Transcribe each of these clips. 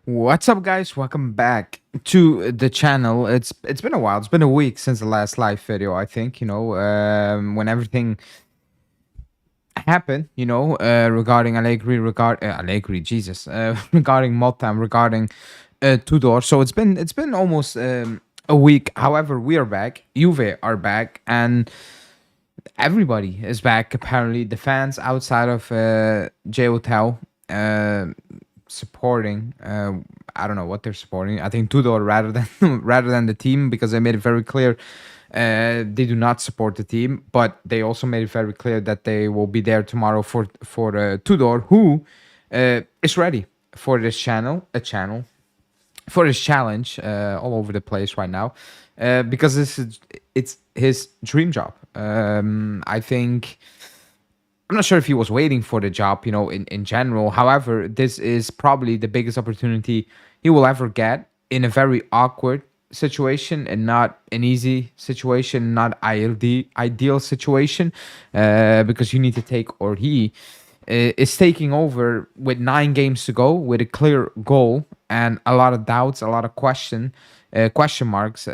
What's up, guys? Welcome back to the channel. It's been a while. It's been a week since the last live video. I think when everything happened. Regarding Allegri, Jesus, regarding Motta, regarding Tudor. So it's been almost a week. However, we are back. Juve are back, and everybody is back. Apparently, the fans outside of J Hotel. Supporting. I don't know what they're supporting. I think Tudor rather than rather than the team, because they made it very clear they do not support the team, but they also made it very clear that they will be there tomorrow for Tudor, who is ready for this channel for his challenge all over the place right now, because it's his dream job. I think I'm not sure if he was waiting for the job, in general. However, this is probably the biggest opportunity he will ever get in a very awkward situation and not an easy situation, not ideal situation, because you need to take, or he is taking over with 9 games to go with a clear goal and a lot of doubts, a lot of question marks.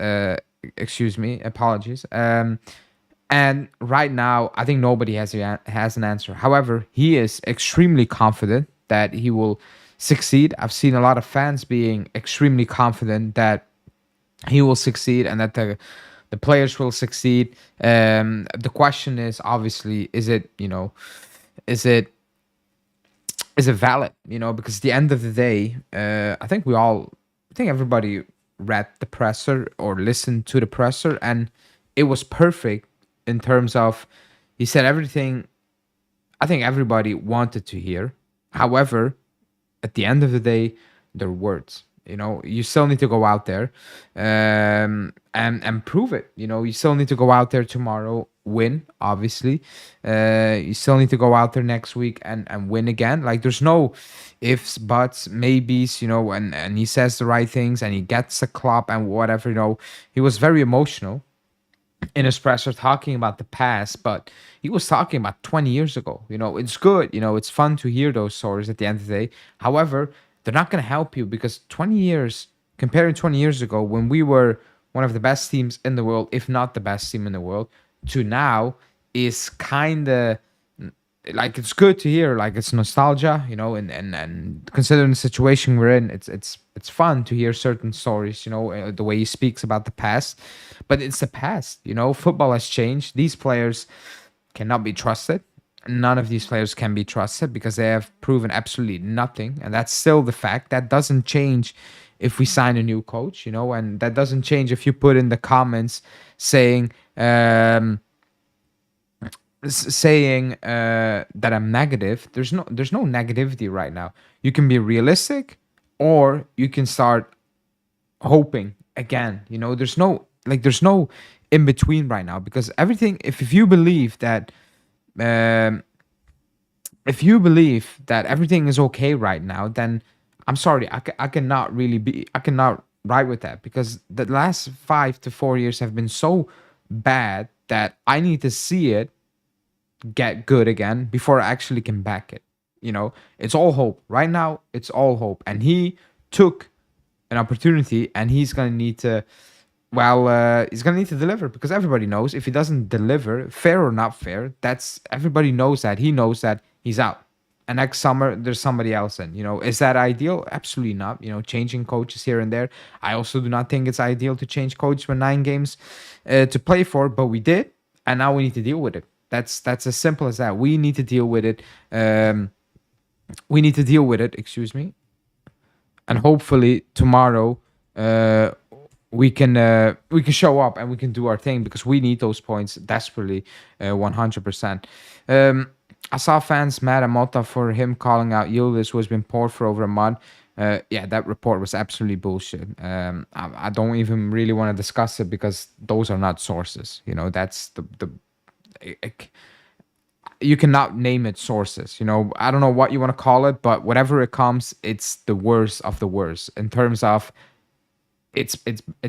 Excuse me, apologies. And right now, I think nobody has an answer. However, he is extremely confident that he will succeed. I've seen a lot of fans being extremely confident that he will succeed and that the players will succeed. The question is, obviously, is it is it valid? Because at the end of the day, I think everybody read the presser or listened to the presser, and it was perfect in terms of he said everything I think everybody wanted to hear. However, at the end of the day, they're words. You still need to go out there, and prove it. You still need to go out there tomorrow, win. Obviously, you still need to go out there next week and win again. Like, there's no ifs, buts, maybes. And he says the right things and he gets a clap and whatever. He was very emotional in his presser talking about the past, but he was talking about 20 years ago. It's good. It's fun to hear those stories at the end of the day. However, they're not going to help you, because 20 years, comparing 20 years ago when we were one of the best teams in the world, if not the best team in the world, to now is kind of like, it's good to hear, like, it's nostalgia, and considering the situation we're in, it's fun to hear certain stories, the way he speaks about the past. But it's the past. Football has changed. These players cannot be trusted. None of these players can be trusted because they have proven absolutely nothing, and that's still the fact. That doesn't change if we sign a new coach, and that doesn't change if you put in the comments saying that I'm negative. There's no negativity right now. You can be realistic, or you can start hoping again. There's no in between right now, because everything. If you believe that, um, if you believe that everything is okay right now, then I'm sorry, I cannot really be. I cannot ride with that, because the last 5 to 4 years have been so bad that I need to see it get good again before I actually can back it. It's all hope. Right now, it's all hope. And he took an opportunity, and he's going to need to, he's going to need to deliver, because everybody knows if he doesn't deliver, fair or not fair, everybody knows that. He knows that he's out. And next summer, there's somebody else in. Is that ideal? Absolutely not. Changing coaches here and there. I also do not think it's ideal to change coaches with 9 games to play for, but we did, and now we need to deal with it. That's as simple as that. We need to deal with it. We need to deal with it. Excuse me. And hopefully tomorrow, we can show up and we can do our thing, because we need those points desperately, 100%. I saw fans mad at Mota for him calling out Yildiz, who has been poor for over a month. Yeah, that report was absolutely bullshit. I don't even really want to discuss it, because those are not sources. That's the you cannot name it sources. I don't know what you want to call it, but whatever it comes, it's the worst of the worst in terms of it's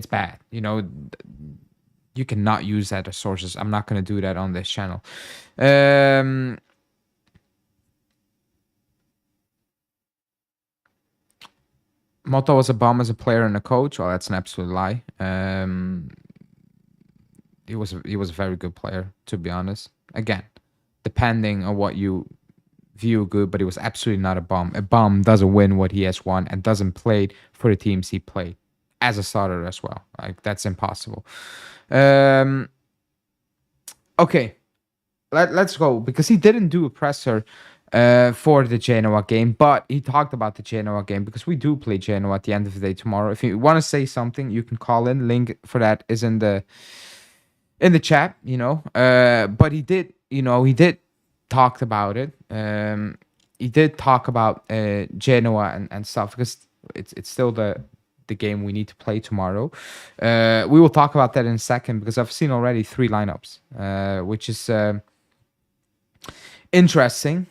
bad. You cannot use that as sources. I'm not going to do that on this channel. Motta was a bomb as a player and a coach. Well, that's an absolute lie. He was a very good player, to be honest. Again, depending on what you view good, but he was absolutely not a bomb. A bomb doesn't win what he has won and doesn't play for the teams he played as a starter as well. Like that's impossible. Um, okay, let's go because he didn't do a presser for the Genoa game, but he talked about the Genoa game because we do play Genoa at the end of the day tomorrow. If you want to say something, you can call in. Link for that is in the chat, but he did talked about it. He did talk about Genoa and stuff because it's still the game we need to play tomorrow. We will talk about that in a second because I've seen already 3 lineups, which is interesting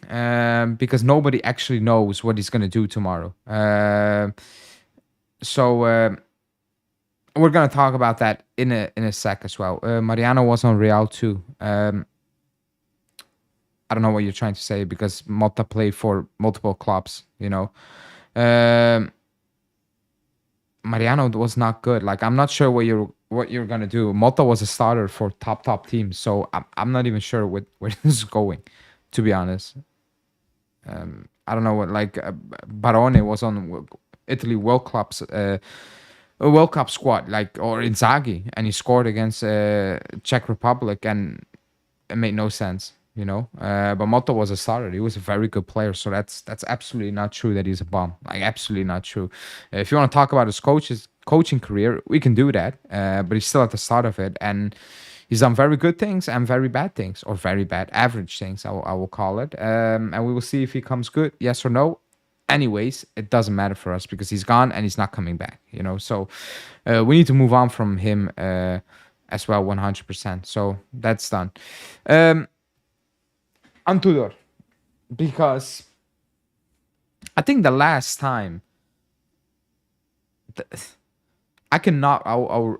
because nobody actually knows what he's going to do tomorrow. So we're going to talk about that in a sec as well. Mariano was on Real too. I don't know what you're trying to say because Motta played for multiple clubs. Mariano was not good. Like I'm not sure what you're gonna do. Motta was a starter for top teams, so I'm not even sure where this is going. To be honest, I don't know what like Barone was on Italy World Cup squad like or Inzaghi, and he scored against Czech Republic, and it made no sense. But Motta was a starter. He was a very good player, so that's absolutely not true that he's a bomb. Like absolutely not true. If you want to talk about his coaching career, we can do that. But he's still at the start of it, and he's done very good things and very bad things, or very bad average things. I will call it. And we will see if he comes good, yes or no. Anyways, it doesn't matter for us because he's gone and he's not coming back. So we need to move on from him as well, 100%. So that's done. On Tudor, because I think the last time I cannot. I'll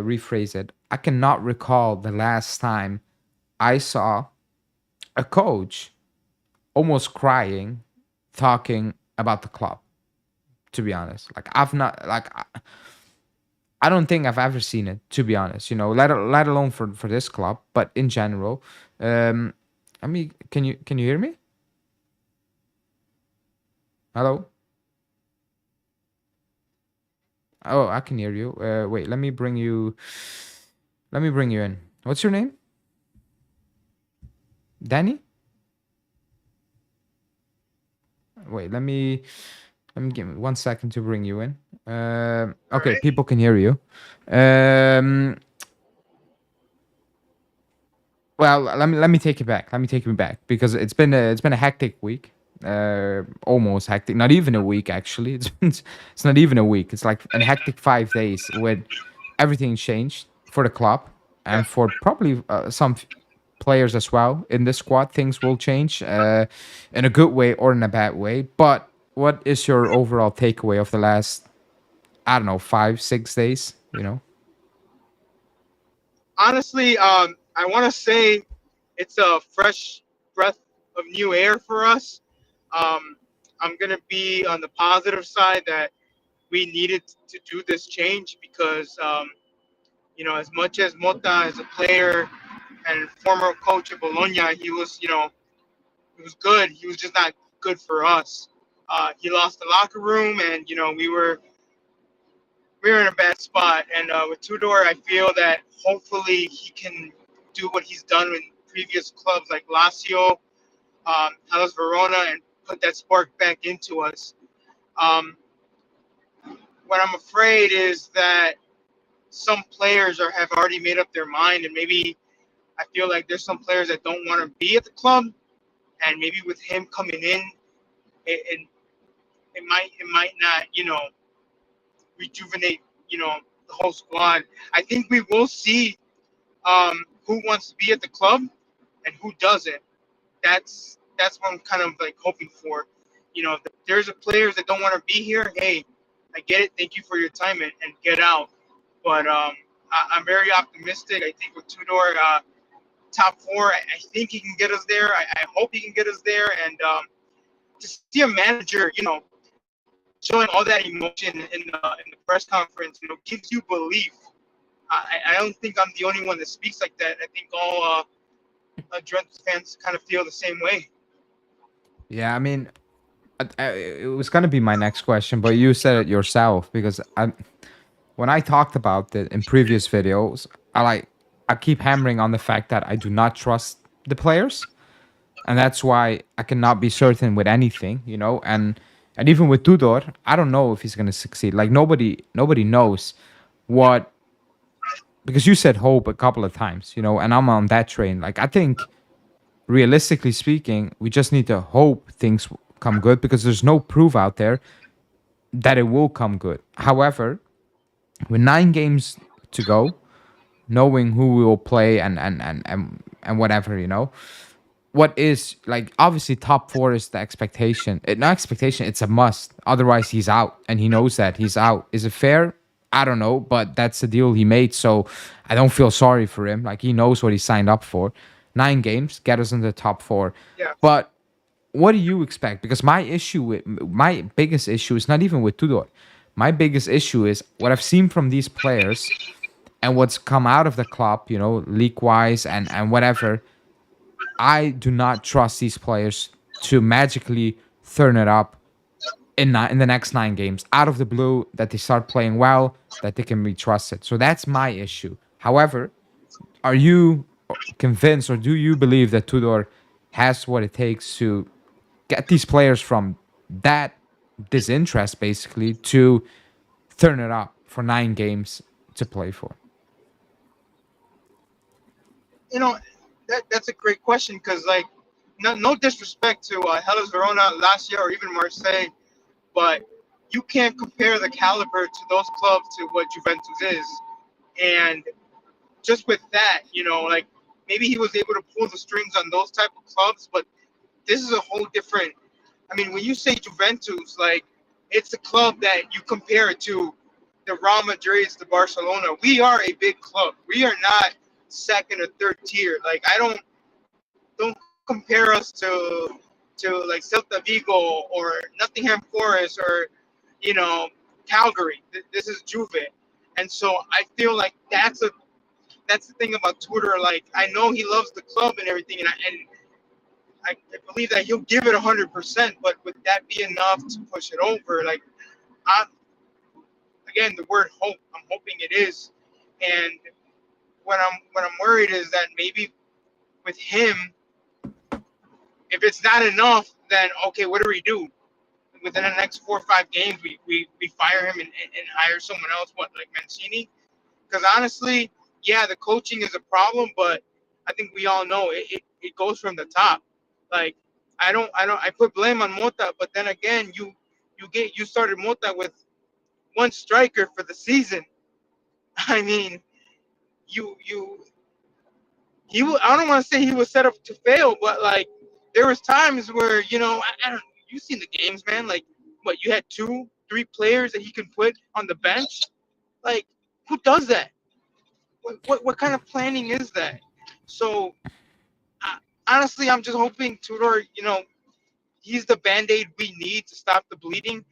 rephrase it. I cannot recall the last time I saw a coach almost crying, talking about the club. To be honest, like I've not like I don't think I've ever seen it. To be honest, let alone for this club, but in general. Um, I mean, can you hear me? Hello. Oh, I can hear you. Wait, let me bring you. Let me bring you in. What's your name? Danny? Wait, let me give me 1 second to bring you in. Okay, Alright. people can hear you. Um, well, let me take it back. Let me take it back because it's been a hectic week. Almost hectic. Not even a week actually. It's not even a week. It's like a hectic 5 days with everything changed for the club Yeah. and for probably some players as well in this squad. Things will change in a good way or in a bad way. But what is your overall takeaway of the last, I don't know, 5 6 days? Honestly, I want to say it's a fresh breath of new air for us. Um, I'm gonna be on the positive side that we needed to do this change because as much as Mota as a player and former coach of Bologna, he was good. He was just not good for us. He lost the locker room, and we were in a bad spot. And with Tudor, I feel that hopefully he can do what he's done in previous clubs like Lazio, Hellas Verona, and put that spark back into us. Um, what I'm afraid is that some players have already made up their mind, and maybe I feel like there's some players that don't want to be at the club, and maybe with him coming in, it, it might not rejuvenate the whole squad. I think we will see who wants to be at the club and who doesn't. That's what I'm kind of like hoping for. If there's a players that don't want to be here, hey, I get it. Thank you for your time and get out. But I'm very optimistic. I think with Tudor, top four, I think he can get us there. I hope he can get us there. And to see a manager, showing all that emotion in the press conference, gives you belief. I don't think I'm the only one that speaks like that. I think all Juventus fans kind of feel the same way. Yeah, I mean, it was gonna be my next question, but you said it yourself because when I talked about it in previous videos, I keep hammering on the fact that I do not trust the players, and that's why I cannot be certain with anything, and even with Tudor, I don't know if he's gonna succeed. Like nobody knows what, because you said hope a couple of times, and I'm on that train. Like I think realistically speaking, we just need to hope things come good because there's no proof out there that it will come good. However, with 9 games to go, knowing who we will play and whatever, what is like obviously top four is the expectation. Not expectation, it's a must. Otherwise, he's out, and he knows that he's out. Is it fair? I don't know, but that's the deal he made. So I don't feel sorry for him. Like he knows what he signed up for. 9 games get us in the top four. Yeah. But what do you expect? Because my biggest issue is not even with Tudor. My biggest issue is what I've seen from these players and what's come out of the club, league wise and whatever. I do not trust these players to magically turn it up in the next 9 games out of the blue, that they start playing well, that they can be trusted. So that's my issue. However, are you convinced, or do you believe that Tudor has what it takes to get these players from that disinterest basically to turn it up for 9 games to play for? You know, that's a great question because, like, no disrespect to Hellas Verona last year or even Marseille, but you can't compare the caliber to those clubs to what Juventus is. And just with that, like maybe he was able to pull the strings on those type of clubs, but this is a whole different. I mean, when you say Juventus, like it's a club that you compare it to the Real Madrids, the Barcelona. We are a big club. We are not second or third tier. Like I don't compare us to like Celta Vigo or Nottingham Forest or you know Calgary. This is Juve, and so I feel like that's the thing about Tudor. Like I know he loves the club and everything, and I believe that he'll give it 100%. But would that be enough to push it over? Like I, again, the word hope. I'm hoping it is, and what I'm worried is that maybe with him, if it's not enough, then okay, what do we do? Within the next 4 or 5 games, we fire him and hire someone else. What, like Mancini? Because honestly, yeah, the coaching is a problem, but I think we all know it goes from the top. Like I put blame on Mota, but then again, you started Mota with one striker for the season. I mean, you I don't want to say he was set up to fail, but like there was times where I don't. You've seen the games, man. Like what, you had 2, 3 players that he can put on the bench. Like who does that? What kind of planning is that? So uh, honestly, I'm just hoping Tudor, he's the band-aid we need to stop the bleeding,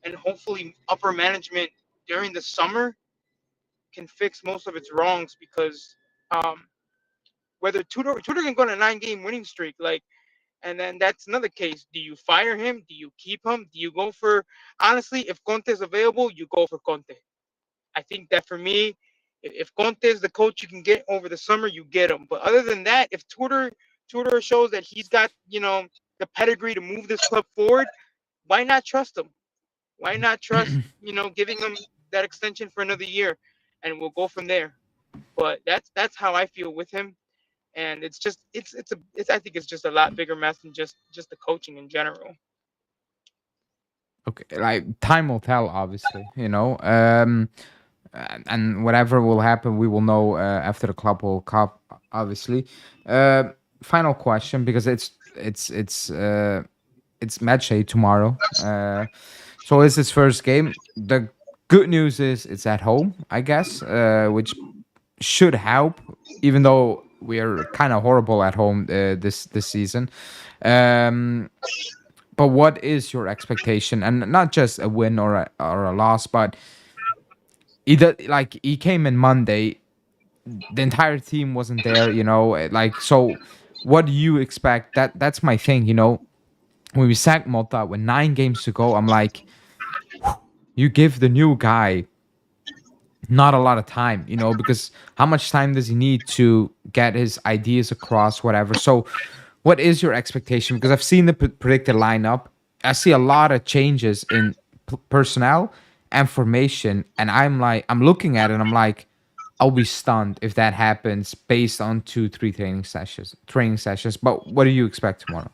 and hopefully upper management during the summer can fix most of its wrongs because um, whether Tudor can go on a 9-game winning streak, like, and then that's another case. Do you fire him? Do you keep him? Do you go for, honestly, if Conte is available, you go for Conte. I think that for me, if Conte is the coach you can get over the summer, you get him. But other than that, if Tudor shows that he's got the pedigree to move this club forward, why not trust him? Why not trust giving him that extension for another year, and we'll go from there. But that's how I feel with him, and it's just it's I think it's just a lot bigger mess than just the coaching in general. Okay, like time will tell, obviously, and whatever will happen, we will know after the Club World Cup, obviously. Uh, Final question, because it's match day tomorrow. So it's his first game. The good news is it's at home, I guess, which should help, even though we are kind of horrible at home this season. Um, But what is your expectation? And not just a win or a loss, but like he came in Monday, the entire team wasn't there, like, so what do you expect? That's my thing, when we sacked Mota with 9 games to go, I'm like, you give the new guy not a lot of time, because how much time does he need to get his ideas across, whatever. So, what is your expectation? Because I've seen the predicted lineup. I see a lot of changes in personnel and formation, and I'm looking at it, and I'm like, I'll be stunned if that happens based on 2, 3 training sessions. Training sessions. But what do you expect tomorrow?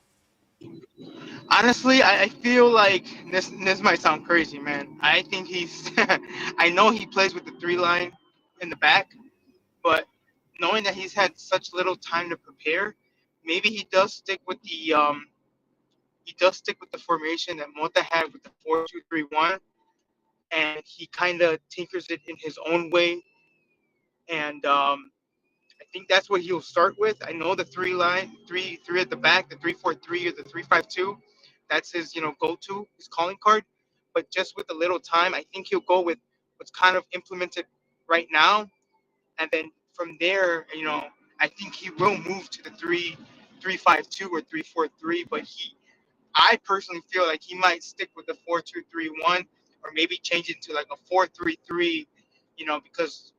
Honestly, I feel like this might sound crazy, man. I think he's I know he plays with the three line in the back, but knowing that he's had such little time to prepare, maybe he does stick with the formation that Mota had with the 4-2-3-1, and he kind of tinkers it in his own way. And I think that's what he'll start with. I know the three at the back, the 3-4-3 or the 3-5-2. That's his go-to, his calling card. But just with a little time, I think he'll go with what's kind of implemented right now, and then from there, I think he will move to the 3-5-2 or 3-4-3. But I personally feel like he might stick with the 4-2-3-1, or maybe change it to like a 4-3-3. Because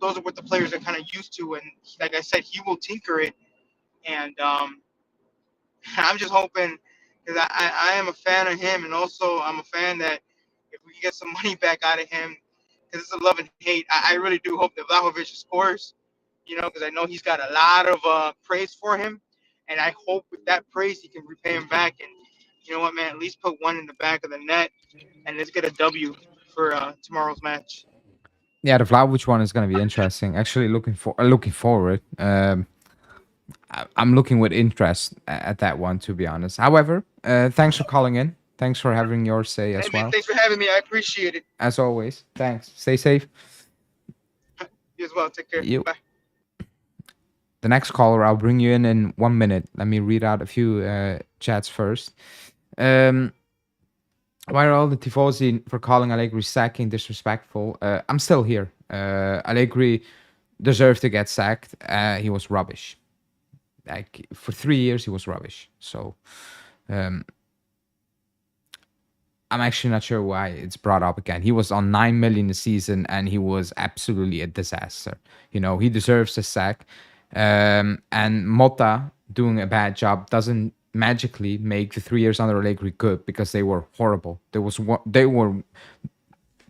those are what the players are kind of used to, and like I said, he will tinker it. And I'm just hoping, because I am a fan of him, and also I'm a fan that if we can get some money back out of him, because it's a love and hate. I really do hope that Vlahovic scores, because I know he's got a lot of praise for him, and I hope with that praise he can repay him back. And you know what, man, at least put one in the back of the net, and let's get a W for tomorrow's match. Yeah, the Vlahovic one is going to be interesting. Actually, looking forward. I'm looking with interest at that one, to be honest. However, thanks for calling in. Thanks for having your say Hey as man, well. thanks for having me. I appreciate it. As always, thanks. Stay safe. You as well. Take care. You. Bye. The next caller, I'll bring you in 1 minute. Let me read out a few chats first. Um, why are all the tifosi for calling Allegri sacking disrespectful? I'm still here. Allegri deserved to get sacked. He was rubbish. Like for 3 years, he was rubbish. So um, I'm actually not sure why it's brought up again. He was on 9 million a season, and he was absolutely a disaster. He deserves a sack. And Motta doing a bad job doesn't magically make the 3 years under Allegri good, because they were horrible. They were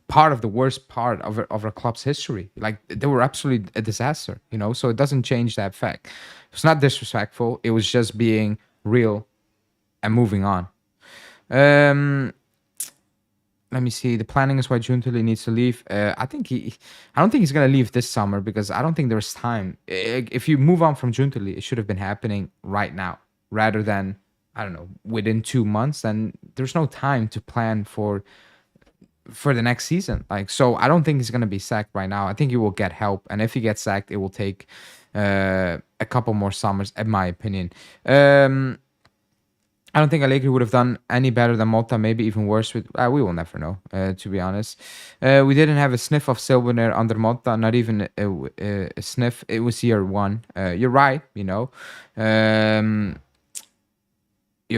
part of the worst part of our club's history. Like they were absolutely a disaster. So it doesn't change that fact. It's not disrespectful. It was just being real and moving on. Let me see. The planning is why Juntuli needs to leave. I don't think he's gonna leave this summer, because I don't think there's time. If you move on from Juntuli, it should have been happening right now, rather than, I don't know, within 2 months. And there's no time to plan for the next season. Like, so I don't think he's gonna be sacked right now. I think he will get help, and if he gets sacked, it will take a couple more summers, in my opinion. I don't think Allegri would have done any better than Motta, maybe even worse. We will never know, to be honest. We didn't have a sniff of Silverner under Motta, not even a sniff. It was year one. You're right, you're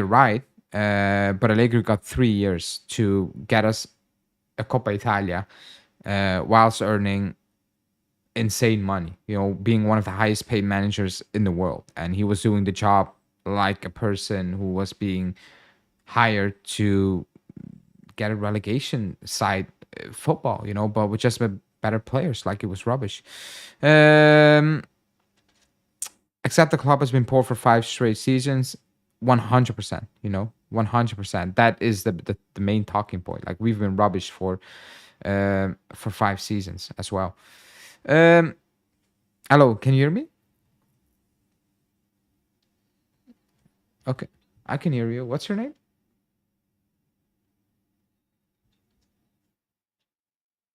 right. But Allegri got 3 years to get us a Coppa Italia, whilst earning insane money, being one of the highest paid managers in the world. And he was doing the job like a person who was being hired to get a relegation side football, but with just better players. Like, it was rubbish. Except the club has been poor for 5 straight seasons. 100%, 100%. That is the main talking point. Like, we've been rubbish for 5 seasons as well. Hello, can you hear me? Okay, I can hear you. What's your name?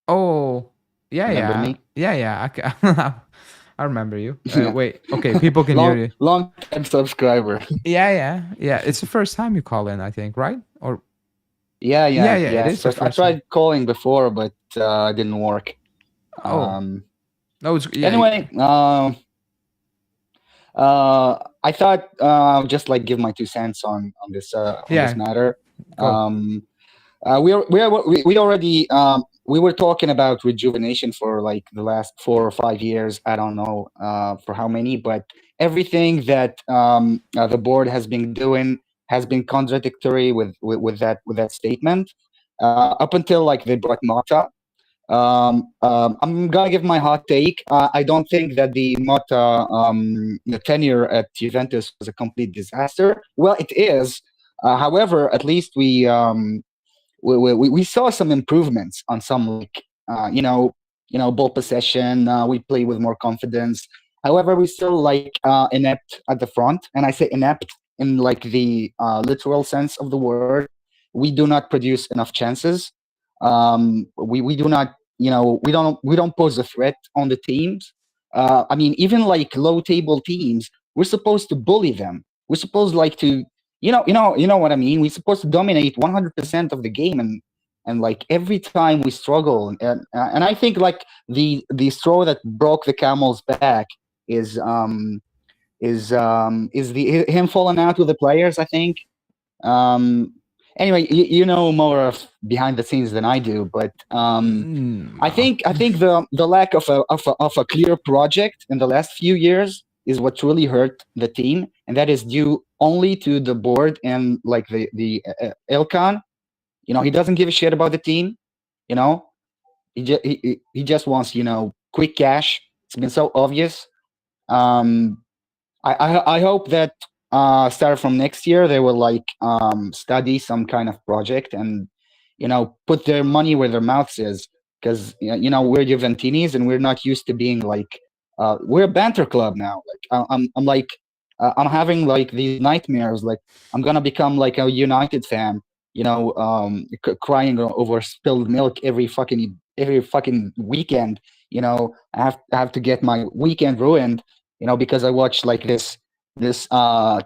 Oh, yeah, Remember yeah, me? yeah, yeah. I remember you. Yeah. Wait, okay, people can hear you. Long time subscriber. Yeah, yeah, yeah. It's the first time you call in, I think, right? Or Yeah, yeah, yeah, yeah, it yeah. is the First, I first time. tried calling before, but it didn't work. Oh, Um, no, it's yeah, anyway, I thought just like give my 2 cents on this yeah. matter. Go. Um, we already we were talking about rejuvenation for like the last 4 or 5 years. I don't know for how many, but everything that the board has been doing has been contradictory with that statement up until like they brought Mata. I'm gonna give my hot take. I don't think that the Mata the tenure at Juventus was a complete disaster. Well, it is. However, at least we saw some improvements on some like ball possession. We play with more confidence. However, we still like inept at the front, and I say inept in like the literal sense of the word. We do not produce enough chances. We do not we don't pose a threat on the teams. I mean, even like low table teams, we're supposed to bully them. We're supposed like to you know what I mean. We're supposed to dominate 100% of the game, and like every time we struggle, and I think like the straw that broke the camel's back is the him falling out with the players. I think. Um, anyway, you know more of behind the scenes than I do, but I No. think the lack of a clear project in the last few years is what really hurt the team, and that is due only to the board and like Elkan. He doesn't give a shit about the team. You know, he just wants quick cash. It's been so obvious. Um, I hope that start from next year they will like study some kind of project and put their money where their mouths is, because we're Juventinis and we're not used to being like we're a banter club now. Like I'm like I'm having like these nightmares. Like I'm gonna become like a United fan. Crying over spilled milk every fucking weekend. I have to get my weekend ruined because I watched like this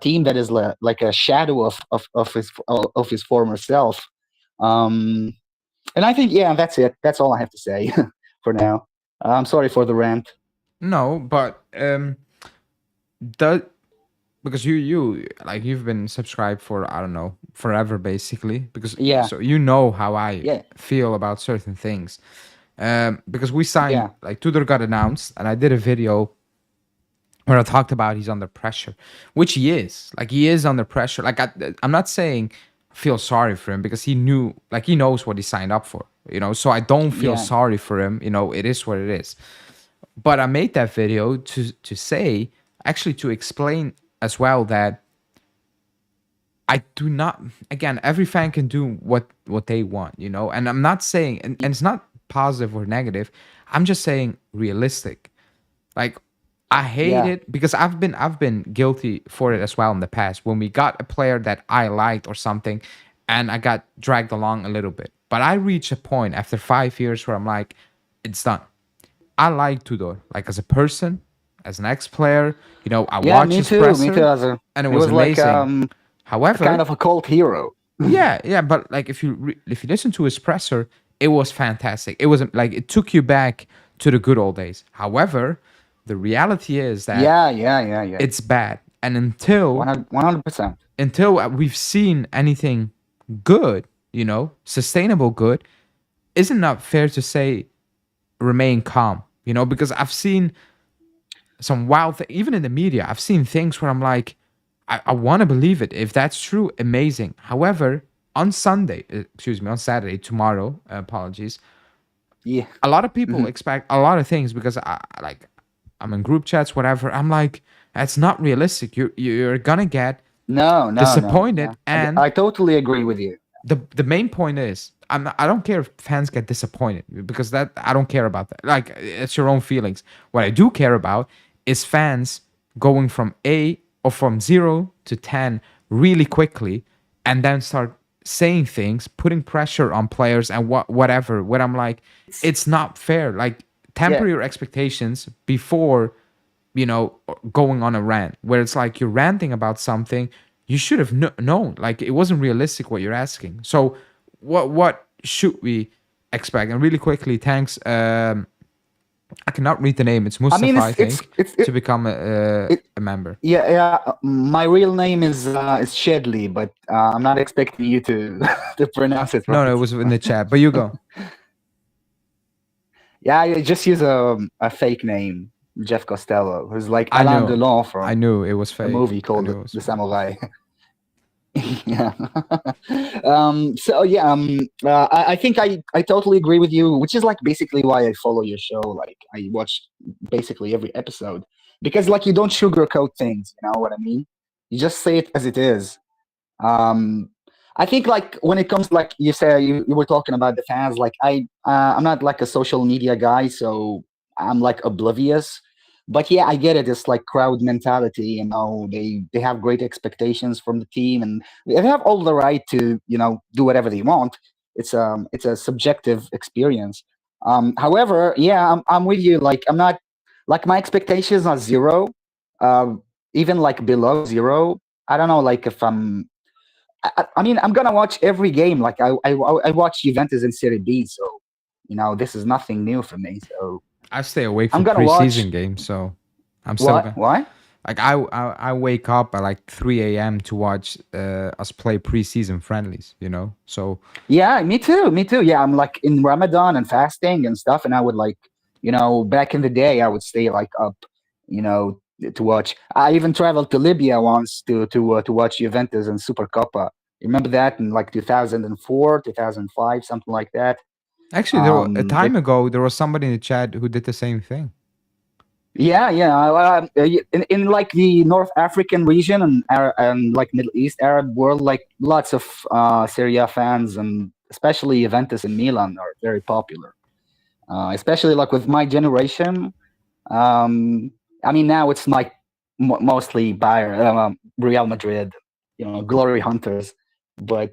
team that is like a shadow of his former self. Um, and I think yeah, that's it. That's all I have to say for now. I'm sorry for the rant. No, but the because you like you've been subscribed for I don't know forever basically because Yeah, so you know how I yeah, feel about certain things. Because we yeah, signed like Tudor got announced and I did a video where I talked about he's under pressure, which he is. Like he is under pressure. Like I'm not saying feel sorry for him because he knew, like he knows what he signed up for. So I don't feel yeah, sorry for him. It is what it is. But I made that video to say, actually to explain as well that I do not. Again, every fan can do what they want. And I'm not saying, and it's not positive or negative. I'm just saying realistic. Like I hate yeah, it because I've been guilty for it as well in the past when we got a player that I liked or something and I got dragged along a little bit. But I reached a point after 5 years where I'm like, it's done. I like Tudor, like as a person, as an ex-player. I yeah. watched Me his too. Me too. presser He and it was was like amazing. a kind However, of a cult hero. yeah, yeah, but like if you listen to his presser, it was fantastic. It wasn't like it took you back to the good old days. However, the reality is that Yeah, yeah, yeah, yeah. it's bad, and until 100%. until we've seen anything good, sustainable good, isn't not fair to say remain calm. Because I've seen some wild even in the media. I've seen things where I'm like, I want to believe it. If that's true, amazing. However, on Sunday, excuse me, on Saturday, tomorrow, apologies, Yeah. a lot of people Mhm. expect a lot of things because I'm in group chats, whatever. I'm like, that's not realistic. You're gonna get No, no, no. Yeah. disappointed, and I totally agree with you. the main point is I don't care if fans get disappointed because that I don't care about that. Like it's your own feelings. What I do care about is fans going from A or from 0 to 10 really quickly and then start saying things, putting pressure on players and whatever. When I'm like, it's not fair. Like Yeah. temper your expectations before going on a rant where it's like you're ranting about something you should have known. Like it wasn't realistic what you're asking. So what should we expect? And really quickly, thanks. I cannot read the name. It's I mean, Mustafa, I think, to become it a member. yeah, yeah. My real name is Shedley, but I'm not expecting you to to pronounce it No, right. it was in the chat, but you go. Yeah, I just use a fake name, Jeff Costello, who's like I Alain knew. Delon I from knew it was a fake. movie I called knew it was The fake. Samurai. Yeah. So yeah, I think I totally agree with you, which is like basically why I follow your show. Like I watch basically every episode because like you don't sugarcoat things. You know what I mean? You just say it as it is. Um, I think like when it comes like you say you were talking about the fans, like I'm not like a social media guy, so I'm like oblivious. But yeah, I get it. It's like crowd mentality. They have great expectations from the team, and they have all the right to do whatever they want. It's a subjective experience. However, yeah, I'm with you. Like I'm not like my expectations are zero, uh, even like below zero. I don't know, like if I mean, I'm gonna watch every game. Like I watch Juventus in Serie B, so this is nothing new for me. So I stay awake I'm for gonna watch preseason games, so I'm still what? gonna What? like I wake up at like 3 a.m. to watch us play preseason friendlies. So Yeah, me too. Me too. Yeah, I'm like in Ramadan and fasting and stuff, and I would like, back in the day, I would stay like up, to watch. I even traveled to Libya once to watch Juventus and Super Coppa. Remember that in like 2004, 2005, something like that. actually, a time ago there was somebody in the chat who did the same thing. Yeah, yeah. In like the North African region and like Middle East Arab world, like lots of Serie A fans and especially Juventus and Milan are very popular. Especially like with my generation. Um, I mean, now it's like mostly Bayern, Real Madrid, glory hunters. But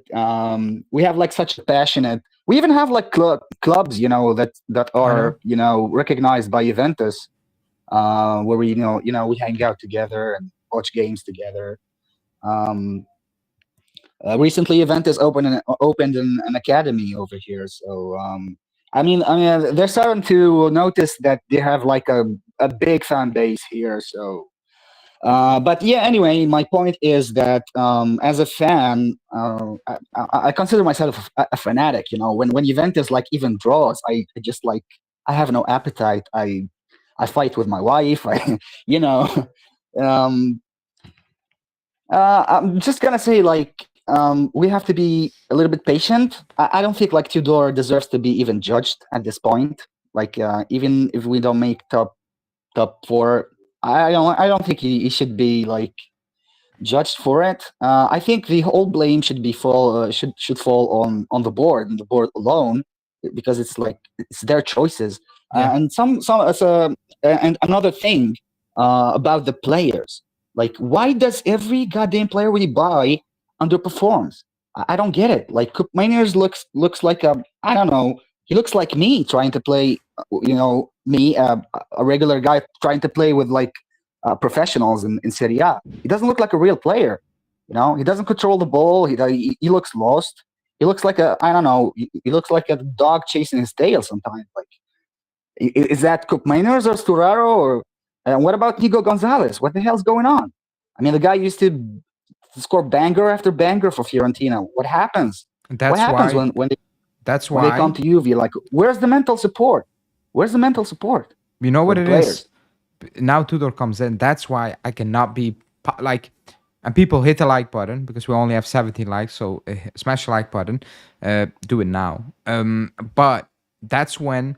we have like such a passionate. We even have like clubs, that I know. are recognized by Juventus, where we hang out together and watch games together. Um, Recently, Juventus opened an academy over here, so I mean, they're starting to notice that they have like a big fan base here. So, but yeah, anyway, my point is that as a fan, I consider myself a fanatic. When Juventus like even draws, I just like I have no appetite. I fight with my wife. You know, um, I'm just gonna say like we have to be a little bit patient. I don't think like Tudor deserves to be even judged at this point. Like even if we don't make top four, I don't think he should be like judged for it. I think the whole blame should fall on the board alone because it's like it's their choices. Yeah. And and another thing about the players, like why does every goddamn player we buy underperforms? I don't get it. Like Coop Miners looks like I don't know. He looks like me trying to play. Me a regular guy trying to play with like professionals in Serie A. He doesn't look like a real player. He doesn't control the ball. He looks lost. He looks like I don't know. He looks like a dog chasing his tail sometimes. Like, is that Cook Miners or Sturaro or what about Nico Gonzalez? What the hell's going on? I mean, the guy used to score banger after banger for Fiorentina. What happens? What That's happens why. when That's they come why. to Juve? Like, where's the mental support? Where's the mental support You know for what the it players? is? Now Tudor comes in. That's why I cannot be like. And people hit the like button because we only have 17 likes. So smash the like button. Do it now. But that's when,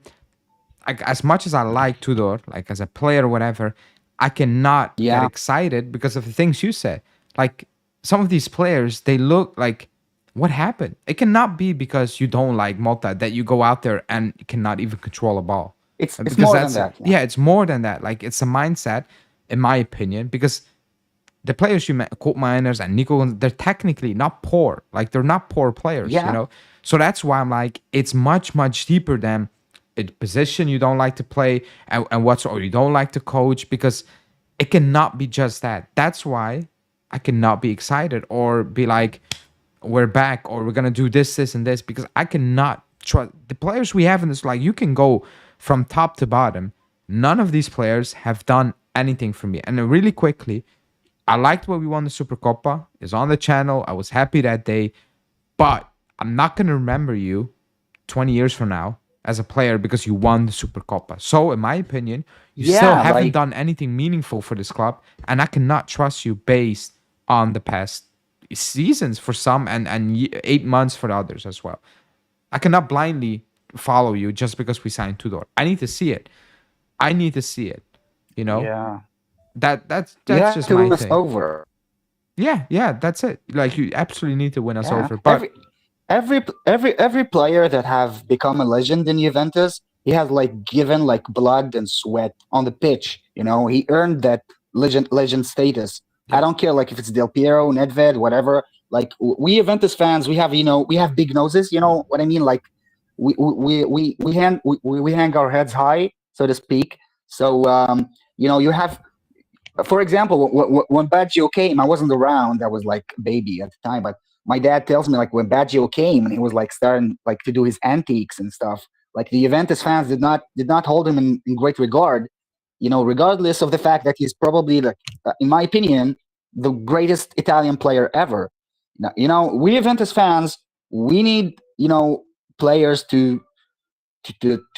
like, as much as I like Tudor, like as a player or whatever, I cannot get Yeah, excited because of the things you said. Like some of these players, they look like what happened. It cannot be because you don't like Malta that you go out there and cannot even control a ball. it's Because more than that's that. Yeah. yeah, it's more than that. Like it's a mindset, in my opinion. Because the players you met, Colt Miners and Nico, they're technically not poor. Like they're not poor players, Yeah. So that's why I'm like, it's much, much deeper than a position you don't like to play and what's or you don't like to coach because It cannot be just that. That's why I cannot be excited or be like, we're back or we're gonna do this, this, and this, because I cannot trust the players we have in this. Like, you can go from top to bottom. None of these players have done anything for me. And really quickly, I liked what we won the Super Copa. It's on the channel. I was happy that day, but I'm not gonna remember you 20 years from now as a player because you won the Super Copa. So, in my opinion, you still Yeah, haven't like done anything meaningful for this club, and I cannot trust you based on the past seasons for some and 8 months for the others as well. I cannot blindly follow you just because we signed Tudor. I need to see it. I need to see it. You know yeah, you that's have just to my win us thing. over. Yeah, yeah, that's it. Like, you absolutely need to win us Yeah, over. But every player that have become a legend in Juventus, he has like given like blood and sweat on the pitch. You know, he earned that legend status. I yeah, don't care like if it's Del Piero, Nedved, whatever. Like we Juventus fans, we have we have big noses. You know what I mean? Like we hang our heads high, so to speak. So you have, for example, when Baggio came, I wasn't around. I was like a baby at the time, but my dad tells me like when Baggio came and he was like starting like to do his antiques and stuff. Like the Juventus fans did not hold him in great regard. Regardless of the fact that he's probably like, in my opinion, the greatest Italian player ever. Now, we Juventus fans, we need players to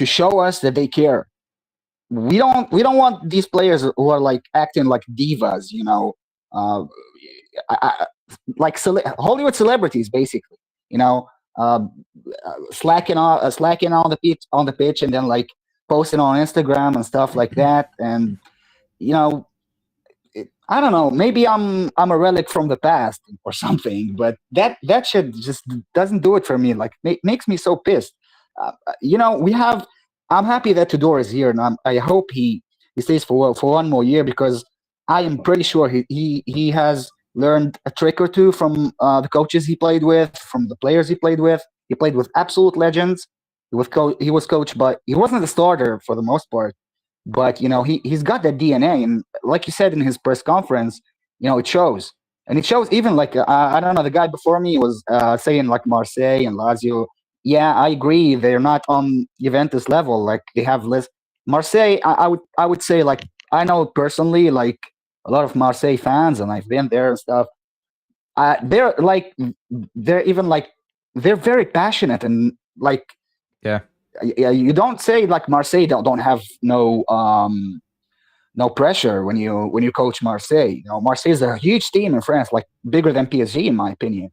show us that they care. We don't want these players who are like acting like divas, uh, I, like Hollywood celebrities, basically. You know, uh, slacking on the pitch, and then like posting on Instagram and stuff like that. And you know, I don't know. Maybe I'm a relic from the past or something, but that shit just doesn't do it for me. Like makes me so pissed. We have. I'm happy that Tudor is here, and I hope he stays for one more year because I am pretty sure he has learned a trick or two from the coaches he played with, from the players he played with. He played with absolute legends. He was coached, but he wasn't a starter for the most part, but he's got that DNA, and like you said in his press conference, it shows, and it shows even like I don't know, the guy before me was saying like Marseille and Lazio. Yeah, I agree, they're not on Juventus level. Like they have less. Marseille, I would say, like, I know personally like a lot of Marseille fans, and I've been there and stuff. They're like they're even like they're very passionate, and like yeah. yeah, you don't say like Marseille don't have no pressure when you coach Marseille. Marseille is a huge team in France, like bigger than PSG in my opinion.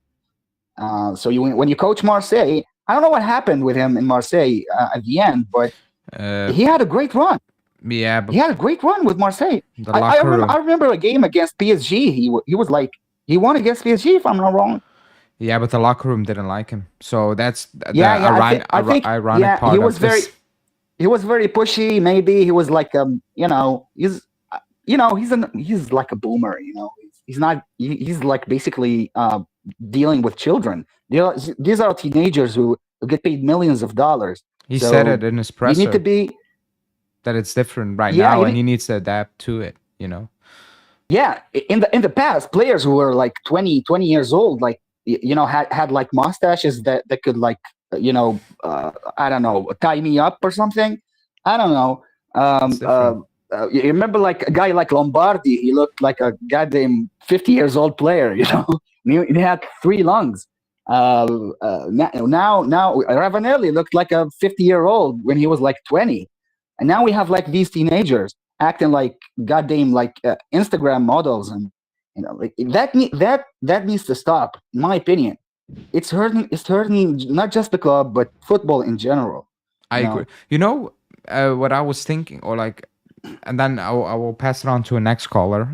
So when you coach Marseille, I don't know what happened with him in Marseille at the end, but Uh, he had a great run. yeah, He but had a great run with Marseille. the I locker remember room. I remember a game against PSG. He was like he won against PSG if I'm not wrong. Yeah, but the locker room didn't like him. So that's the Yeah, yeah. I think ironic yeah, part of this. he was very pushy. Maybe he was like he's like a boomer. He's not. He's like basically dealing with children. These are teenagers who get paid millions of dollars. He said it So in his you need to presser be. that it's different right Yeah, now, and he needs to adapt to it. yeah. In the past, players who were like 20 years old, like had like mustaches that could like I don't know, tie me up or something. I don't know. It's Um, uh, different. you remember like a guy like Lombardi? He looked like a goddamn 50 years old player. He had three lungs. Now Ravanelli looked like a 50-year-old when he was like 20, and now we have like these teenagers acting like goddamn like Instagram models, and like that needs to stop. In my opinion, it's hurting not just the club but football in general. I You agree. know? What I was thinking, or like, and then I will pass it on to a next caller.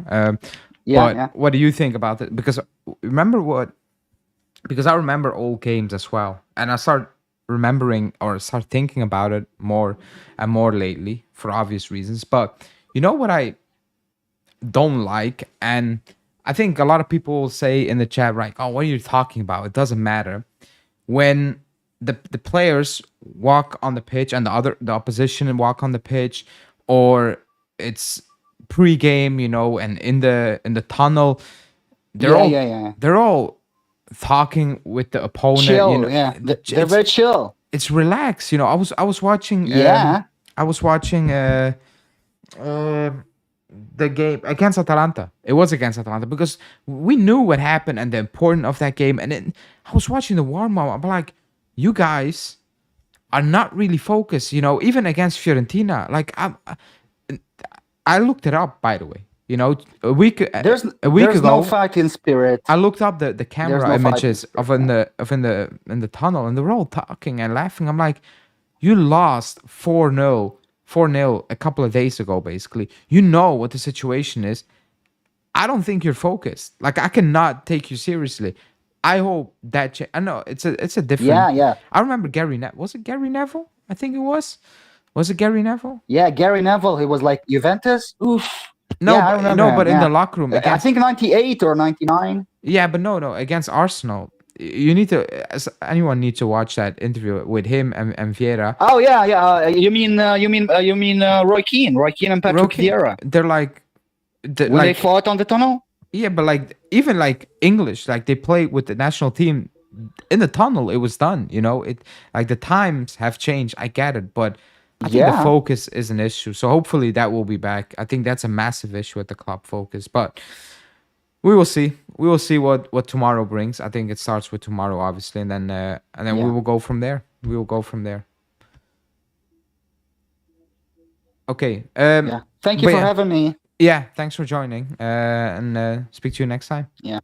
Yeah, But yeah, what do you think about it? Because remember what? Because I remember old games as well, and I start remembering or start thinking about it more and more lately for obvious reasons. But you know what I don't like, and I think a lot of people will say in the chat, right? Oh, what are you talking about? It doesn't matter when the players walk on the pitch and the opposition walk on the pitch, or it's pre-game, and in the tunnel, they're Yeah, all yeah, yeah. they're all talking with the opponent. Chill. Yeah, they're very chill. It's relaxed. I was watching Yeah. I was watching uh, the game against Atalanta. It was against Atalanta because we knew what happened and the importance of that game. And then I was watching the warm up. I'm like, you guys are not really focused. Even against Fiorentina. Like I looked it up, by the way. A week There's a week there's no ago, fighting spirit. I looked up the There's camera no fighting images spirit. of in the tunnel, and they're all talking and laughing. I'm like, you lost 4-0 a couple of days ago. Basically, you know what the situation is. I don't think you're focused. Like I cannot take you seriously. I hope that I know it's a different. Yeah, yeah, I remember Gary Neville. Was it Gary Neville? I think it was. Was it Gary Neville? yeah. Gary Neville. He was like Juventus. Oof. No, Yeah, I but remember no, him. but in the Yeah, locker room I against. think 98 or 99. Yeah, but no, against Arsenal. You need to. Anyone needs to watch that interview with him and Vieira. Oh yeah, yeah. You mean Roy Keane, and Patrick Rocky, Vieira they're like, when they fought on the tunnel. yeah, but like even like English, like they play with the national team in the tunnel. It was done, It like the times have changed. I get it, but I think the Yeah, focus is an issue. So hopefully that will be back. I think that's a massive issue with the club focus, but we will see. We will see what tomorrow brings. I think it starts with tomorrow, obviously, and then we yeah, will go from there. We will go from there. Okay. yeah. Thank you But for yeah, having me. yeah. Thanks for joining. And speak to you next time. Yeah.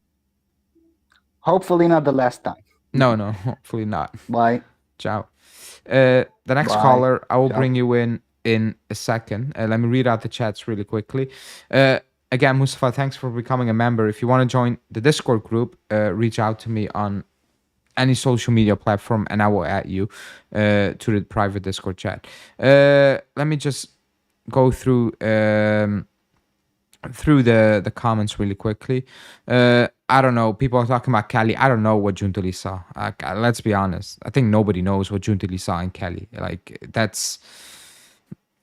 Hopefully not the last time. No, no, hopefully not. Bye. Ciao. The next Bye. caller, I will Ciao. bring you in a second. Let me read out the chats really quickly. Again, Mustafa, thanks for becoming a member. If you want to join the Discord group, reach out to me on any social media platform and I will add you to the private Discord chat. Let me just go through the comments really quickly. I don't know. People are talking about Kelly. I don't know what Juntali saw. Let's be honest. I think nobody knows what Juntali saw in Kelly. Like that's.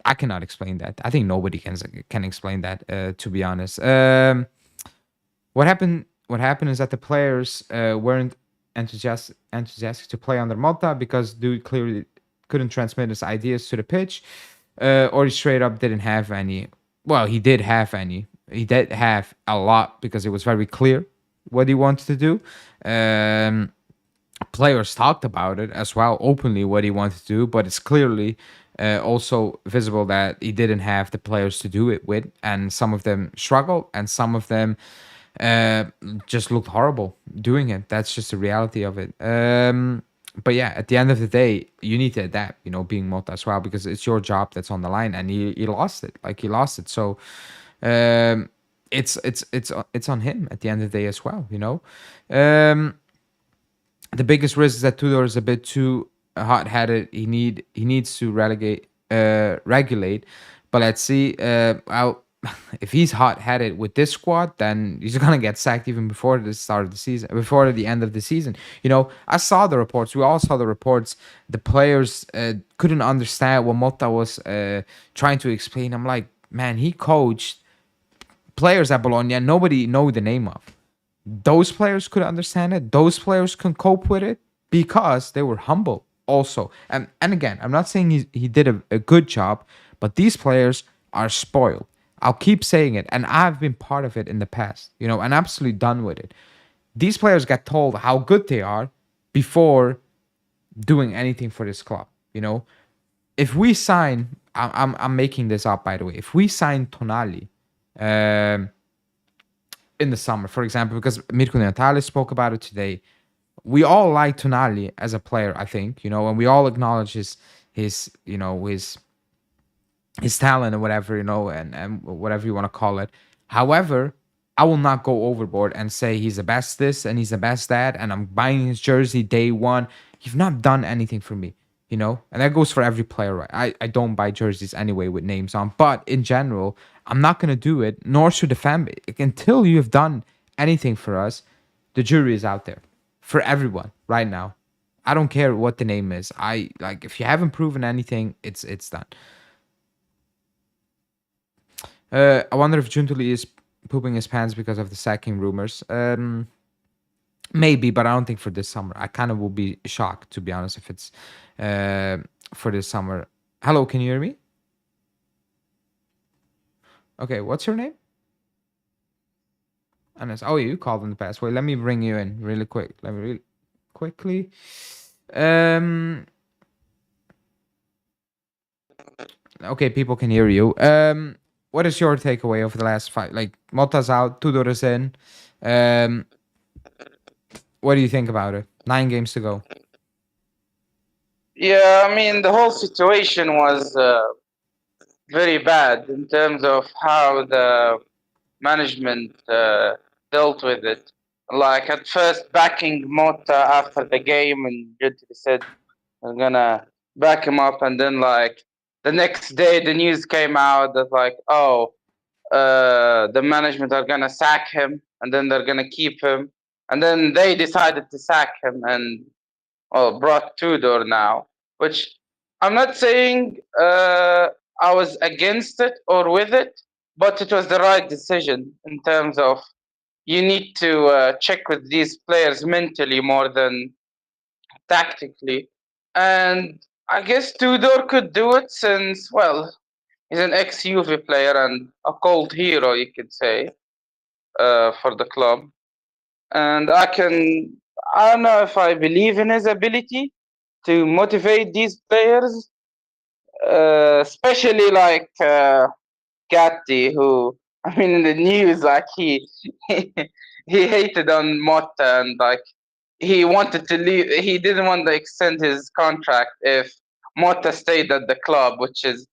I cannot explain that. I think nobody can explain that. To be honest. What happened? What happened is that the players weren't enthusiastic to play under Malta because dude clearly couldn't transmit his ideas to the pitch, or he straight up didn't have any. Well, he did have any. He did have a lot because it was very clear what he wanted to do. Players talked about it as well openly what he wanted to do, but it's clearly also visible that he didn't have the players to do it with, and some of them struggled, and some of them just looked horrible doing it. That's just the reality of it. But yeah, at the end of the day, you need to adapt, being Mota as well, because it's your job that's on the line, and he lost it. Like he lost it. So it's on him at the end of the day as well, The biggest risk is that Tudor is a bit too hot-headed. He needs to regulate. But let's see. If he's hot-headed with this squad, then he's gonna get sacked even before the start of the season, before the end of the season. I saw the reports. We all saw the reports. The players couldn't understand what Motta was trying to explain. I'm like, man, he coached players at Bologna nobody know the name of. Those players could understand it. Those players can cope with it because they were humble also. And again, I'm not saying he did a good job, but these players are spoiled. I'll keep saying it, and I've been part of it in the past, and I'm absolutely done with it. These players get told how good they are before doing anything for this club. If we sign, I'm making this up, by the way. If we sign Tonali in the summer, for example, because Mirko Natale spoke about it today, we all like Tonali as a player, I think, and we all acknowledge his talent or whatever, and whatever you want to call it. However, I will not go overboard and say he's the best this and he's the best that, and I'm buying his jersey day one. You've not done anything for me, and that goes for every player, right? I don't buy jerseys anyway with names on, but in general, I'm not going to do it, nor should the fan base. Until you have done anything for us, the jury is out there for everyone right now. I don't care what the name is. If you haven't proven anything, it's done. I wonder if Juntuli is pooping his pants because of the sacking rumors. Maybe, but I don't think for this summer. I kind of will be shocked, to be honest, if it's uh, for this summer. Hello, can you hear me? Okay, what's your name? Anas. Oh, you called in the past. Wait, let me bring you in really quick. Let me really quickly. Um. Okay, people can hear you. What is your takeaway of the last fight? Like, Mota's out, Tudor is in. Um, what do you think about it? 9 games to go. Yeah, I mean, the whole situation was very bad in terms of how the management dealt with it. Like at first, backing Mota after the game, and Juventus said I'm gonna back him up, and then like the next day, the news came out that like, oh, the management are gonna sack him, and then they're gonna keep him, and then they decided to sack him, and brought Tudor now, which I'm not saying I was against it or with it, but it was the right decision in terms of you need to check with these players mentally more than tactically. And I guess Tudor could do it since, well, he's an ex Juve player and a cold hero, you could say, for the club. And I don't know if I believe in his ability to motivate these players, especially like Gatti, who I mean in the news, like he hated on Motta and like he wanted to leave. He didn't want to extend his contract if Motta stayed at the club, which is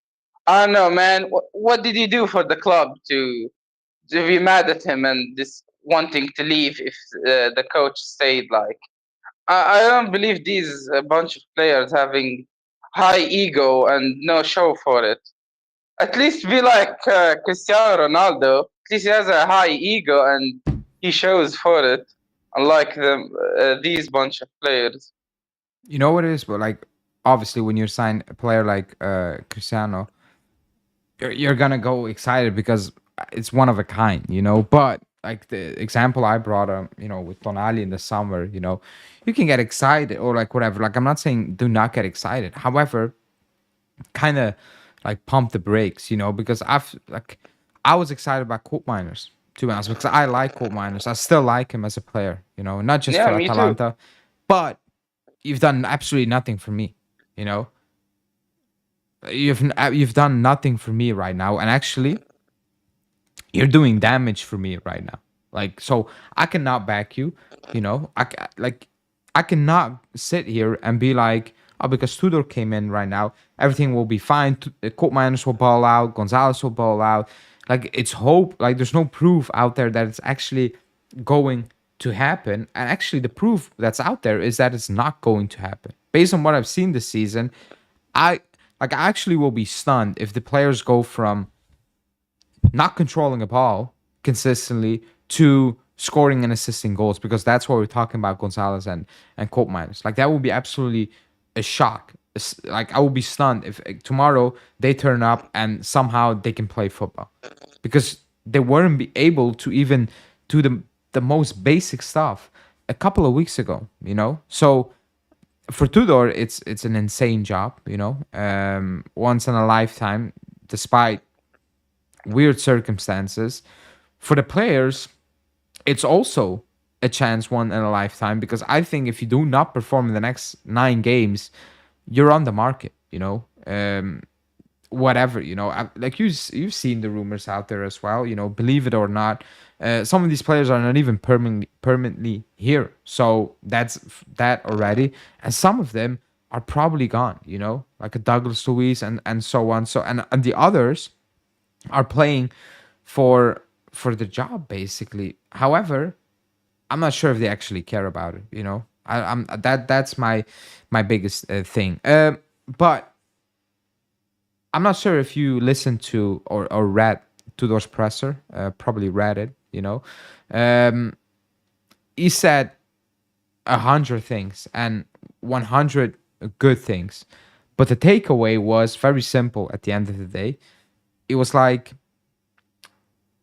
I don't know, man. What did he do for the club to be mad at him and this wanting to leave if the coach stayed? Like I don't believe these a bunch of players having high ego and no show for it. At least be like Cristiano Ronaldo. At least he has a high ego and he shows for it. Unlike these bunch of players. You know what it is? But like, obviously, when you sign a player like Cristiano, you're gonna go excited because it's one of a kind, you know. But like the example I brought up, with Tonali in the summer, you can get excited or like whatever. Like I'm not saying do not get excited. However, kind of like pump the brakes, because I was excited about Colt Miners, to be honest, because I like Colt Miners. I still like him as a player, not just Yeah, for me too. Atalanta, but you've done absolutely nothing for me, you know. You've done nothing for me right now, and actually, you're doing damage for me right now. Like, so I cannot back you. I cannot sit here and be like, oh, because Tudor came in right now, everything will be fine. Colt Miners will ball out, Gonzalez will ball out. Like, it's hope. Like, there's no proof out there that it's actually going to happen. And actually, the proof that's out there is that it's not going to happen. Based on what I've seen this season, I actually will be stunned if the players go from not controlling a ball consistently to scoring and assisting goals, because that's what we're talking about Gonzalez and Colt Miners. Like, that would be absolutely a shock. Like, I will be stunned if tomorrow they turn up and somehow they can play football, because they weren't be able to even do the most basic stuff a couple of weeks ago, So for Tudor, it's an insane job, once in a lifetime, despite weird circumstances. For the players, it's also a chance one in a lifetime, because I think if you do not perform in the next 9 games, you're on the market. Whatever, like you've seen the rumors out there as well. Believe it or not, some of these players are not even permanently here. So that's that already, and some of them are probably gone. Like a Douglas Luiz and so on. So and the others are playing for the job basically. However, I'm not sure if they actually care about it. I'm that's my biggest thing. But I'm not sure if you listened to or read Tudor's presser. Probably read it. Um, he said 100 things and 100 good things, but the takeaway was very simple. At the end of the day, it was like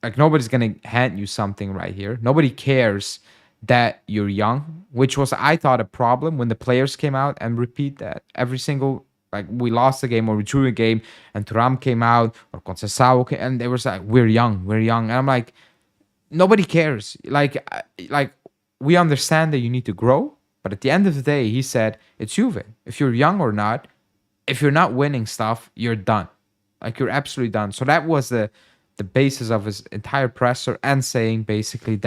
like nobody's gonna hand you something right here. Nobody cares that you're young, which was I thought a problem when the players came out and repeat that every single like we lost a game or we drew a game and Turam came out or Conceição and they were like we're young, and I'm like nobody cares. Like we understand that you need to grow, but at the end of the day, he said it's Juve. If you're young or not, if you're not winning stuff, you're done. Like you're absolutely done. So that was the basis of his entire presser and saying basically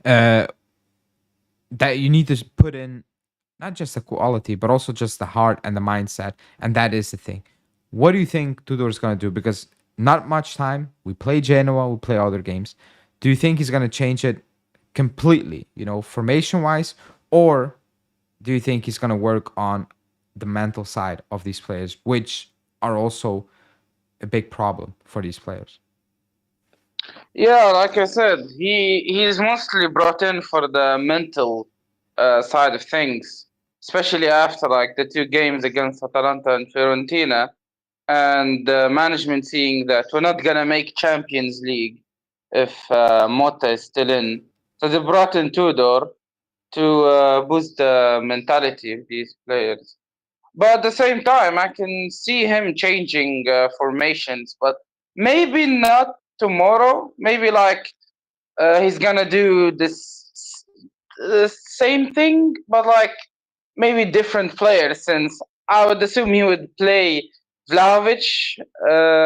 uh that you need to put in not just the quality but also just the heart and the mindset, and that is the thing. What do you think Tudor is going to do? Because not much time. We play Genoa, we play other games. Do you think he's going to change it completely, formation wise, or do you think he's going to work on the mental side of these players, which are also a big problem for these players? Yeah, like I said, he's mostly brought in for the mental side of things, especially after like the two games against Atalanta and Fiorentina, and the management seeing that we're not gonna make Champions League if Motta is still in. So they brought in Tudor to boost the mentality of these players. But at the same time, I can see him changing formations, but maybe not tomorrow. Maybe like he's gonna do this same thing, but like maybe different players. Since I would assume he would play Vlahovic,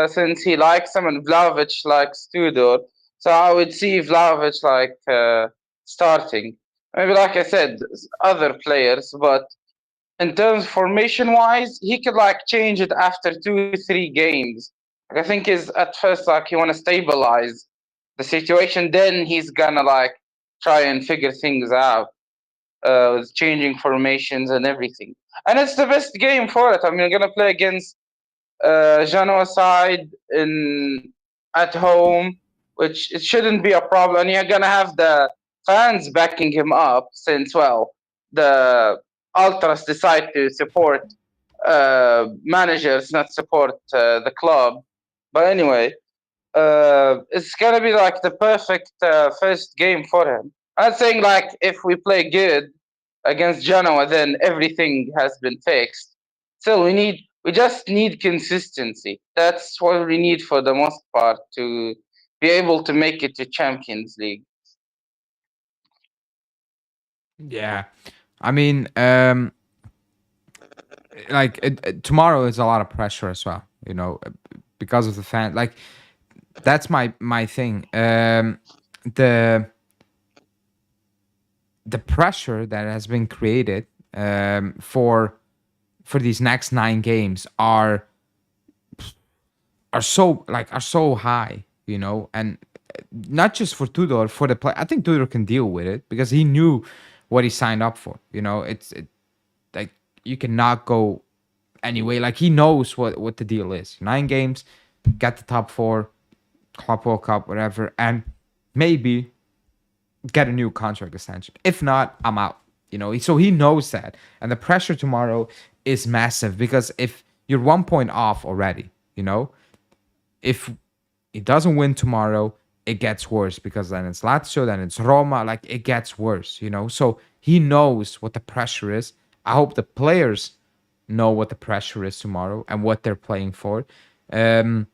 since he likes him and Vlahovic likes Tudor. So I would see Vlahovic like starting. Maybe like I said, other players, but in terms formation wise, he could like change it after 2 3 games. Like, I think is at first like he want to stabilize the situation, then he's gonna like try and figure things out with changing formations and everything. And it's the best game for it. I mean, you're gonna play against Genoa side in at home, which it shouldn't be a problem. And you're gonna have the fans backing him up since well the ultras decide to support managers, not support the club. But anyway, it's gonna be like the perfect first game for him. I'm not saying like if we play good against Genoa, then everything has been fixed. Still, we just need consistency. That's what we need for the most part to be able to make it to Champions League. Yeah. I mean, like tomorrow is a lot of pressure as well, because of the fan. Like that's my thing. The the pressure that has been created for these next 9 games are so high, and not just for Tudor, for the play. I think Tudor can deal with it because he knew what he signed up for. Like you cannot go anyway. Like he knows what the deal is. 9 games, get the top 4, Club World Cup, whatever, and maybe get a new contract extension. If not, I'm out. So he knows that, and the pressure tomorrow is massive because if you're 1 point off already, if it doesn't win tomorrow, it gets worse because then it's Lazio, then it's Roma. Like it gets worse, So he knows what the pressure is. I hope the players know what the pressure is tomorrow and what they're playing for. But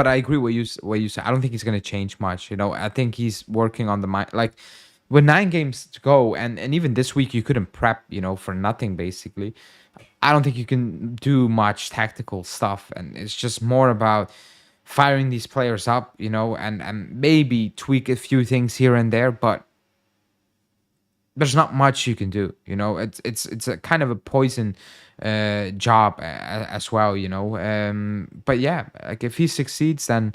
I agree what you said. I don't think he's going to change much. I think he's working on the mind. Like with 9 games to go, and even this week you couldn't prep, for nothing basically. I don't think you can do much tactical stuff, and it's just more about firing these players up, and maybe tweak a few things here and there, but there's not much you can do. It's a kind of a poison job as well. But yeah, like if he succeeds, then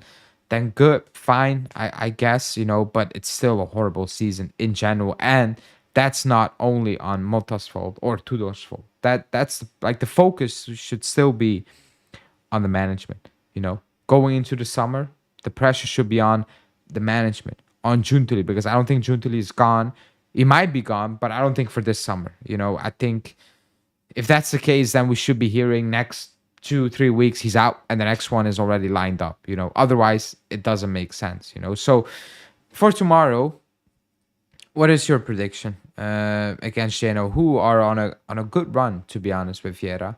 good, fine, I guess. But it's still a horrible season in general, and that's not only on Motta's fault or Tudor's fault. That's like the focus should still be on the management. Going into the summer, the pressure should be on the management, on Giuntoli, because I don't think Giuntoli is gone. He might be gone, but I don't think for this summer. I think if that's the case, then we should be hearing next 2-3 weeks he's out and the next one is already lined up, otherwise it doesn't make sense. So for tomorrow, what is your prediction against Genoa, who are on a good run, to be honest, with Vieira?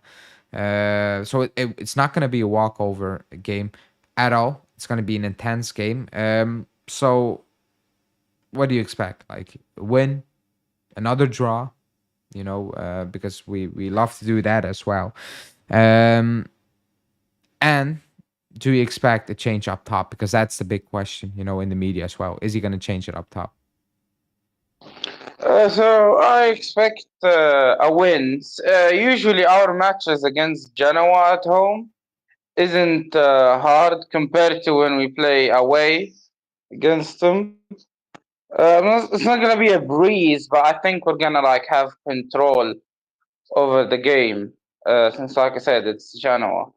So it's not going to be a walkover game at all. It's going to be an intense game. So what do you expect? Like, win, another draw, because we love to do that as well. And do you expect a change up top? Because that's the big question, in the media as well. Is he going to change it up top? So I expect a win. Usually our matches against Genoa at home isn't hard compared to when we play away against them. It's not gonna be a breeze, but I think we're gonna like have control over the game. Since like I said, it's Genoa.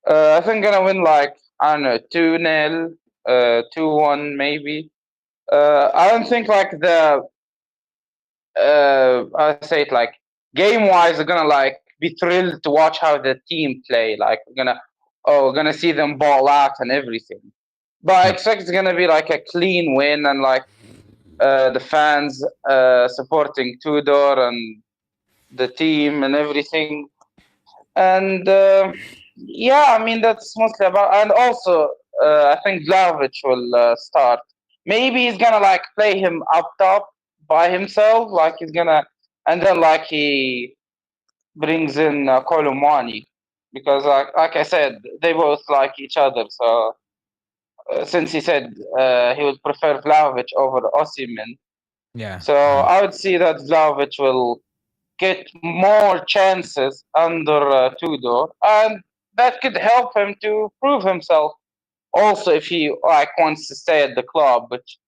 I think gonna win like, I don't know, 2-0, 2-1 maybe. I don't think like I say it like game wise, we're gonna like be thrilled to watch how the team play. Like we're gonna see them ball out and everything. But I expect it's gonna be like a clean win and like the fans supporting Tudor and the team and everything. And yeah, I mean that's mostly about. And also, I think Vlahovic will start. Maybe he's gonna like play him up top by himself, like he's gonna, and then like he brings in Kolomwani because like I said, they both like each other. So since he said he would prefer Vlahovic over Osimhen, Yeah. so I would see that Vlahovic will get more chances under Tudor, and that could help him to prove himself. Also, if he like wants to stay at the club, which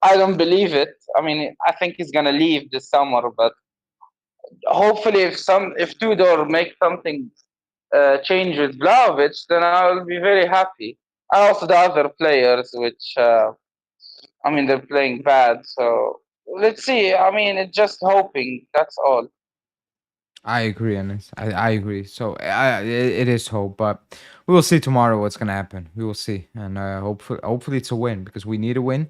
I don't believe it. I mean, I think he's gonna leave this summer, but hopefully, if Tudor makes something change with Vlahovic, then I'll be very happy. And also the other players, which I mean, they're playing bad. So let's see. I mean, it's just hoping. That's all. I agree, Anis. I agree. So it is hope, but we will see tomorrow what's gonna happen. We will see, and hopefully it's a win because we need a win,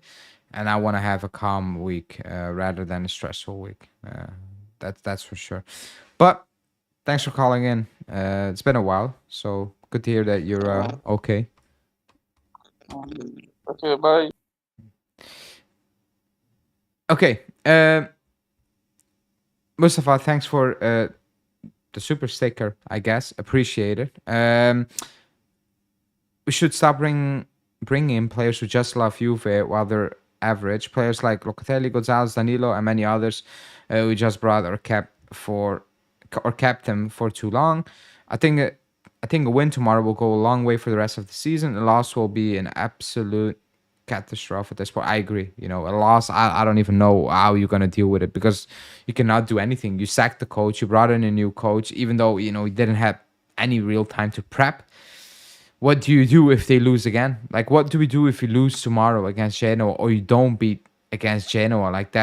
and I want to have a calm week rather than a stressful week. That's for sure. But thanks for calling in. It's been a while, so good to hear that you're okay. Okay, bye. Okay, Mustafa, thanks for the super sticker. I guess appreciate it. We should stop bringing in players who just love Juve while they're average. Players like Locatelli, Gonzalez, Danilo, and many others we just brought or kept them for too long. I think a win tomorrow will go a long way for the rest of the season. A loss will be an absolute catastrophe at this point. I agree. A loss, I don't even know how you're gonna deal with it because you cannot do anything. You sacked the coach, you brought in a new coach, even though he didn't have any real time to prep. What do you do if they lose again? Like, what do we do if you lose tomorrow against Genoa or you don't beat against Genoa? Like,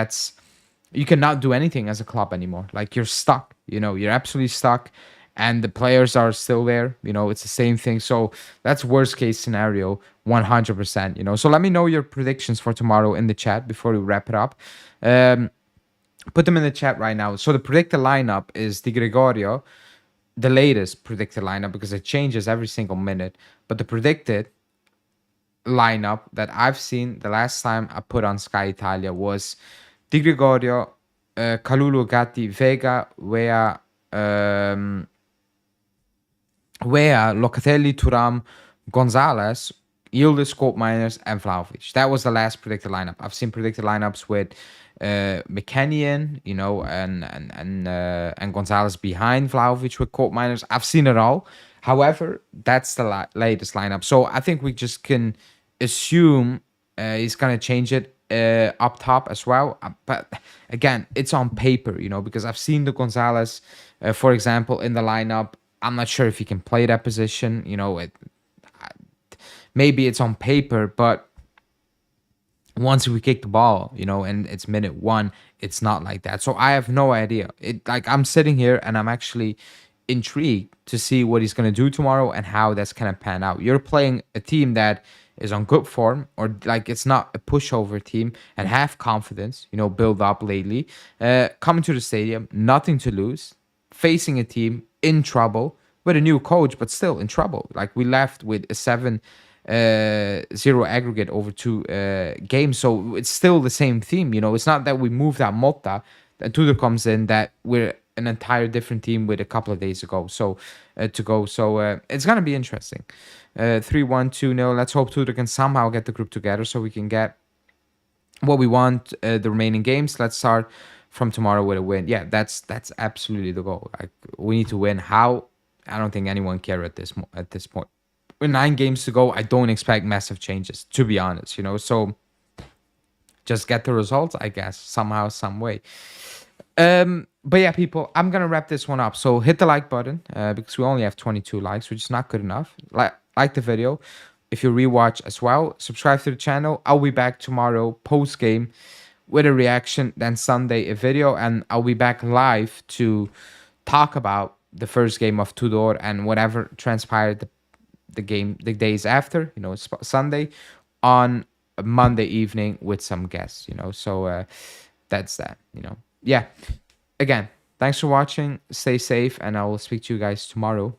you cannot do anything as a club anymore. Like, you're stuck. You're absolutely stuck, and the players are still there. It's the same thing. So that's worst case scenario, 100%. So let me know your predictions for tomorrow in the chat before we wrap it up. Put them in the chat right now. So the predicted lineup is Di Gregorio, the latest predicted lineup because it changes every single minute. But the predicted lineup that I've seen the last time I put on Sky Italia was Di Gregorio, Kalulu, Gatti, Vega, Wea, Locatelli, Thuram, Gonzalez, Yildiz, Koopmeiners, and Vlahovic. That was the last predicted lineup. I've seen predicted lineups with McKennian, and Gonzalez behind Vlahovic with Koopmeiners. I've seen it all. However, that's the latest lineup. So I think we just can assume he's gonna change it up top as well. But again, it's on paper, because I've seen the Gonzalez, for example, in the lineup. I'm not sure if he can play that position. Maybe it's on paper, but once we kick the ball, and it's minute 1, it's not like that. So I have no idea. I'm sitting here and I'm actually intrigued to see what he's going to do tomorrow and how that's going to pan out. You're playing a team that is on good form, or like it's not a pushover team, and have confidence, build up lately. Coming to the stadium, nothing to lose, facing a team in trouble with a new coach, but still in trouble. Like, we left with a 7-0 aggregate over 2 games, so it's still the same theme. It's not that we moved out Motta, that Tudor comes in, that we're an entire different team with a couple of days ago. So it's gonna be interesting. 3-1, 2-0. Let's hope Tudor can somehow get the group together so we can get what we want, the remaining games. Let's start from tomorrow with a win. Yeah, that's absolutely the goal. Like, we need to win. How? I don't think anyone care at this point. With 9 games to go, I don't expect massive changes, to be honest. So just get the results, I guess, somehow, some way. But yeah, people, I'm gonna wrap this one up. So hit the like button, because we only have 22 likes, which is not good enough. Like the video. If you rewatch as well, subscribe to the channel. I'll be back tomorrow post game with a reaction, then Sunday a video, and I'll be back live to talk about the first game of Tudor and whatever transpired the days after, Sunday, on a Monday evening with some guests, so that's that. Yeah, again, thanks for watching, stay safe, and I will speak to you guys tomorrow.